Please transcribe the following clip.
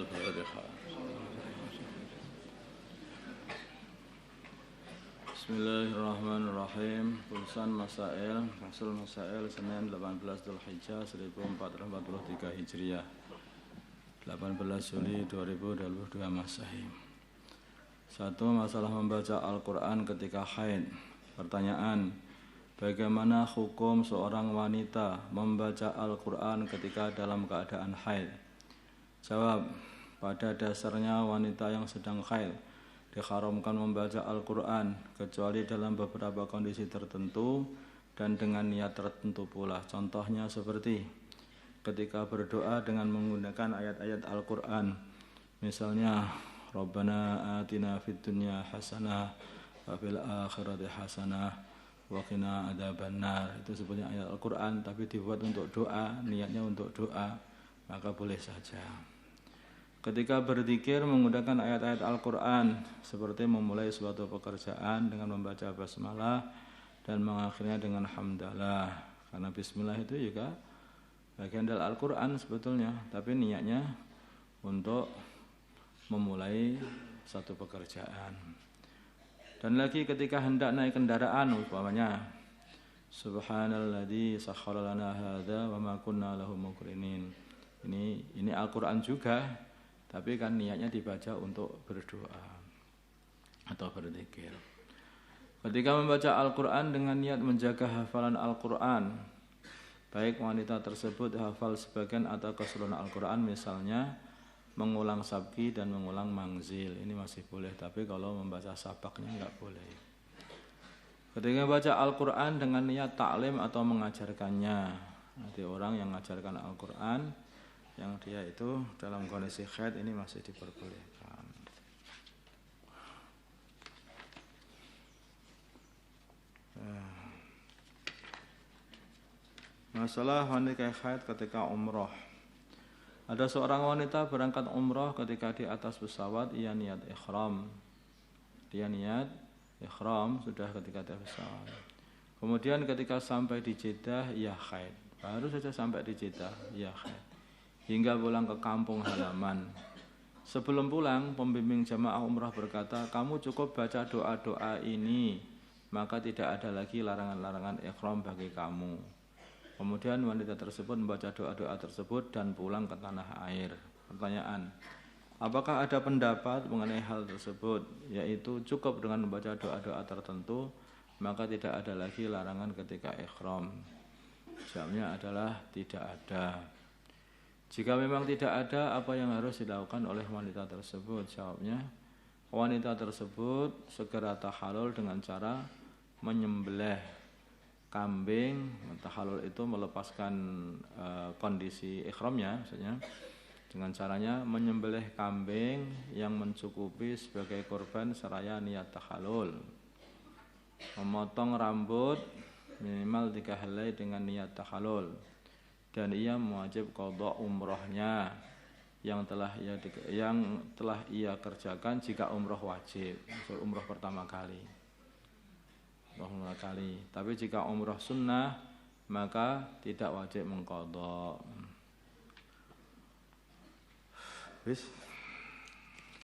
Al-Fatihah. Bismillahirrahmanirrahim. Tulisan Masail, Fasul Masail, Senin 18 Dzulhijjah 1443 Hijriah, 18 Juli 2022 Masehi. 1. Masalah membaca Al-Quran ketika haid. Pertanyaan: bagaimana hukum seorang wanita membaca Al-Quran ketika dalam keadaan haid? Jawab: pada dasarnya wanita yang sedang haid diharamkan membaca Al-Quran kecuali dalam beberapa kondisi tertentu dan dengan niat tertentu pula. Contohnya seperti ketika berdoa dengan menggunakan ayat-ayat Al-Quran, misalnya Rabbana atina fid dunya hasanah wa fil akhirati hasanah wa qina adzabannar. Itu sebenarnya ayat Al-Quran tapi dibuat untuk doa, niatnya untuk doa, maka boleh saja. Ketika berzikir menggunakan ayat-ayat Al-Quran, seperti memulai suatu pekerjaan dengan membaca basmalah dan mengakhirinya dengan hamdalah. Karena bismillah itu juga bagian dari Al-Quran sebetulnya, tapi niatnya untuk memulai satu pekerjaan. Dan lagi ketika hendak naik kendaraan, umpamanya Subhanalladzi sakhkhara lana hadza wa ma kunna lahu muqrinin. Ini Al-Quran juga, tapi kan niatnya dibaca untuk berdoa atau berzikir. Ketika membaca Al-Quran dengan niat menjaga hafalan Al-Quran, baik wanita tersebut hafal sebagian atau keseluruhan Al-Quran, misalnya mengulang sabki dan mengulang mangzil, ini masih boleh, tapi kalau membaca sabaknya enggak boleh. Ketika membaca Al-Quran dengan niat taklim atau mengajarkannya, ada orang yang mengajarkan Al-Quran yang dia itu dalam kondisi haid, ini masih diperbolehkan. Masalah wanita haid ketika umroh. Ada seorang wanita berangkat umroh, ketika di atas pesawat ia niat ikhram. Dia niat ikhram sudah ketika di pesawat. Kemudian ketika sampai di Jeddah ia haid. Baru saja sampai di Jeddah ia haid, hingga pulang ke kampung halaman. Sebelum pulang, pembimbing jamaah umrah berkata, kamu cukup baca doa-doa ini, maka tidak ada lagi larangan-larangan ikhram bagi kamu. Kemudian wanita tersebut membaca doa-doa tersebut dan pulang ke tanah air. Pertanyaan: apakah ada pendapat mengenai hal tersebut, yaitu cukup dengan membaca doa-doa tertentu, maka tidak ada lagi larangan ketika ikhram? Jawabnya adalah tidak ada. Jika memang tidak ada, apa yang harus dilakukan oleh wanita tersebut? Jawabnya, wanita tersebut segera tahallul dengan cara menyembelih kambing. Tahallul itu melepaskan kondisi ikhramnya, maksudnya dengan caranya menyembelih kambing yang mencukupi sebagai korban seraya niat tahallul, memotong rambut minimal 3 helai dengan niat tahallul, dan ia wajib qadha umrohnya yang telah ia kerjakan jika umroh wajib, umroh pertama kali. Tapi jika umroh sunnah maka tidak wajib mengqadha. Wis